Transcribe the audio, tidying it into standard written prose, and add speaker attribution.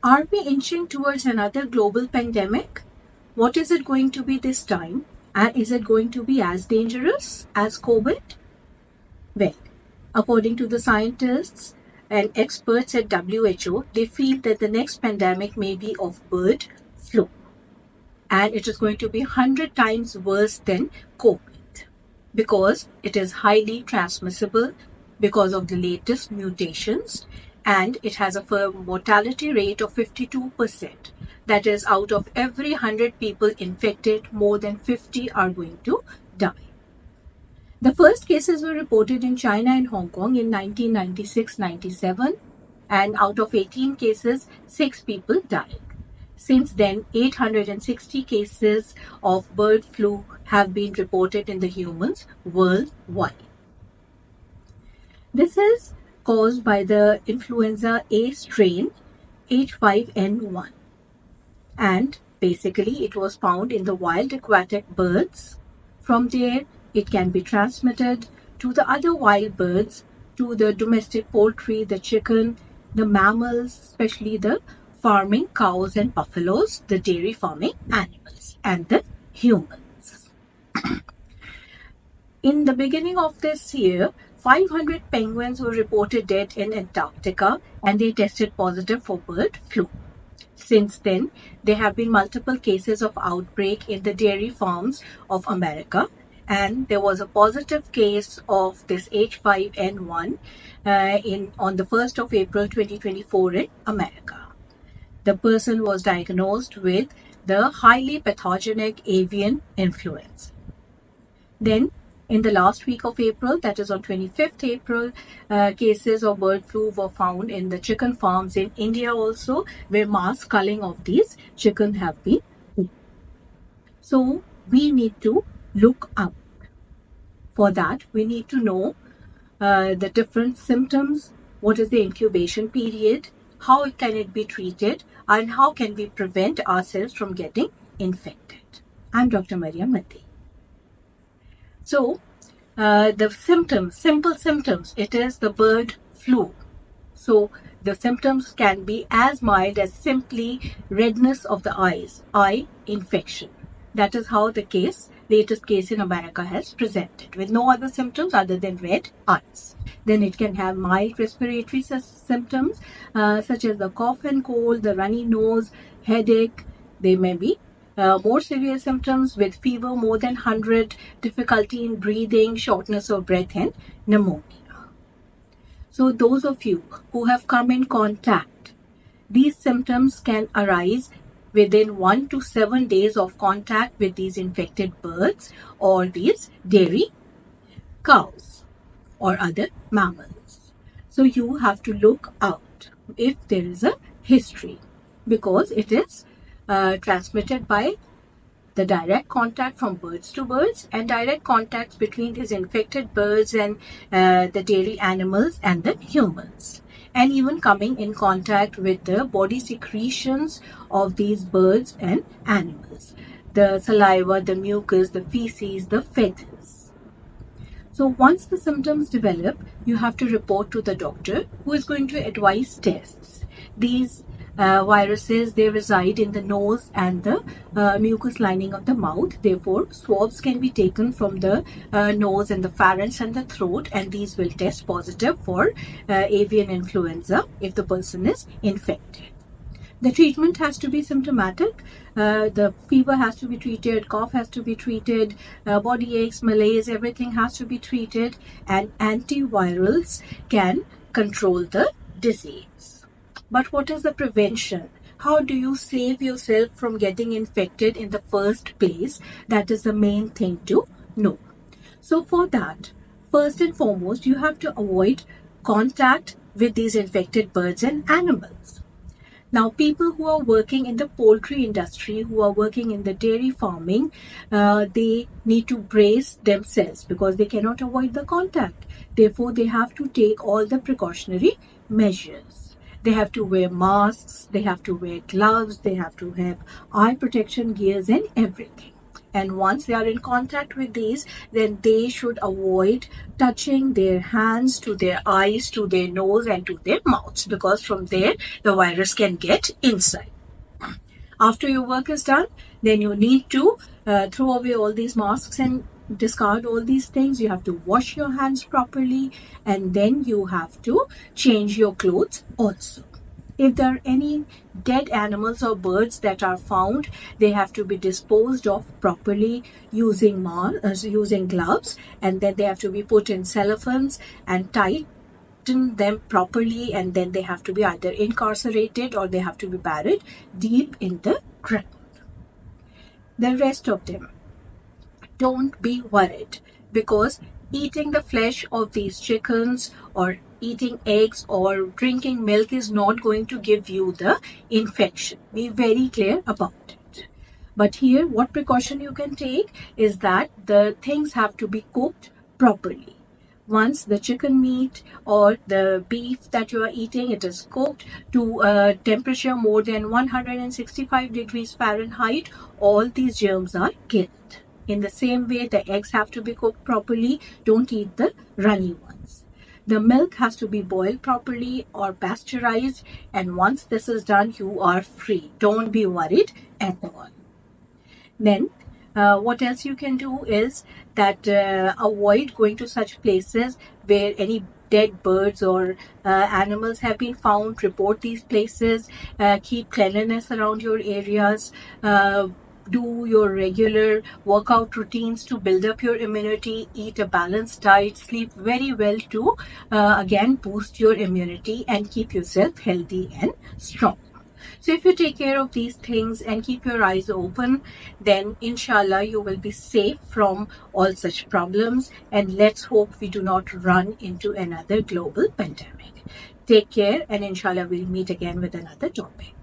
Speaker 1: Are we inching towards another global pandemic? What is it going to be this time? And is it going to be as dangerous as COVID? Well, according to the scientists and experts at WHO, they feel that the next pandemic may be of bird flu. And it is going to be 100 times worse than COVID because it is highly transmissible because of the latest mutations, and it has a mortality rate of 52%. That is, out of every 100 people infected, more than 50 are going to die. The first cases were reported in China and Hong Kong in 1996-97, and out of 18 cases, 6 people died. Since then, 860 cases of bird flu have been reported in the humans worldwide. This is caused by the influenza A strain H5N1, and basically it was found in the wild aquatic birds. From there, it can be transmitted to the other wild birds, to the domestic poultry, the chicken, the mammals, especially the farming cows and buffaloes, the dairy farming animals, and the humans. In the beginning of this year, 500 penguins were reported dead in Antarctica, and they tested positive for bird flu. Since then, there have been multiple cases of outbreak in the dairy farms of America, and there was a positive case of this H5N1 on the 1st of April 2024 in America. The person was diagnosed with the highly pathogenic avian influenza. Then, in the last week of April, that is on 25th April, cases of bird flu were found in the chicken farms in India also, where mass culling of these chicken have been done. So, we need to look up. For that, we need to know the different symptoms, what is the incubation period, how can it be treated, and how can we prevent ourselves from getting infected. I'm Dr. Mariam Mati. So, the symptoms, simple symptoms, it is the bird flu. So, the symptoms can be as mild as simply redness of the eyes, eye infection. That is how the latest case in America has presented, with no other symptoms other than red eyes. Then it can have mild respiratory symptoms such as the cough and cold, the runny nose, headache. They may be more severe symptoms with fever more than 100, difficulty in breathing, shortness of breath, and pneumonia. So those of you who have come in contact, these symptoms can arise within 1 to 7 days of contact with these infected birds or these dairy cows or other mammals. So you have to look out if there is a history, because it is transmitted by the direct contact from birds to birds and direct contacts between these infected birds and the dairy animals and the humans, and even coming in contact with the body secretions of these birds and animals, the saliva, the mucus, the feces, the feathers. So once the symptoms develop, you have to report to the doctor, who is going to advise tests. These viruses, they reside in the nose and the mucous lining of the mouth. Therefore, swabs can be taken from the nose and the pharynx and the throat, and these will test positive for avian influenza if the person is infected. The treatment has to be symptomatic. The fever has to be treated, cough has to be treated, body aches, malaise, everything has to be treated, and antivirals can control the disease. But what is the prevention? How do you save yourself from getting infected in the first place? That is the main thing to know. So for that, first and foremost, you have to avoid contact with these infected birds and animals. Now, people who are working in the poultry industry, who are working in the dairy farming, they need to brace themselves because they cannot avoid the contact. Therefore, they have to take all the precautionary measures. They have to wear masks, they have to wear gloves, they have to have eye protection gears and everything. And once they are in contact with these, then they should avoid touching their hands to their eyes, to their nose, and to their mouths, because from there the virus can get inside. After your work is done, then you need to throw away all these masks and discard all these things. You have to wash your hands properly, and then you have to change your clothes also. If there are any dead animals or birds that are found, they have to be disposed of properly using gloves, and then they have to be put in cellophanes and tighten them properly, and then they have to be either incarcerated or they have to be buried deep in the ground. The rest of them, don't be worried, because eating the flesh of these chickens or eating eggs or drinking milk is not going to give you the infection. Be very clear about it. But here, what precaution you can take is that the things have to be cooked properly. Once the chicken meat or the beef that you are eating, it is cooked to a temperature more than 165 degrees Fahrenheit, all these germs are killed. In the same way, the eggs have to be cooked properly. Don't eat the runny ones. The milk has to be boiled properly or pasteurized, and once this is done, you are free. Don't be worried at all. Then what else you can do is that avoid going to such places where any dead birds or animals have been found. Report these places. Keep cleanliness around your areas. Do your regular workout routines to build up your immunity. Eat a balanced diet. Sleep very well to again boost your immunity and keep yourself healthy and strong. So if you take care of these things and keep your eyes open, then inshallah you will be safe from all such problems, and let's hope we do not run into another global pandemic. Take care, and inshallah we'll meet again with another topic.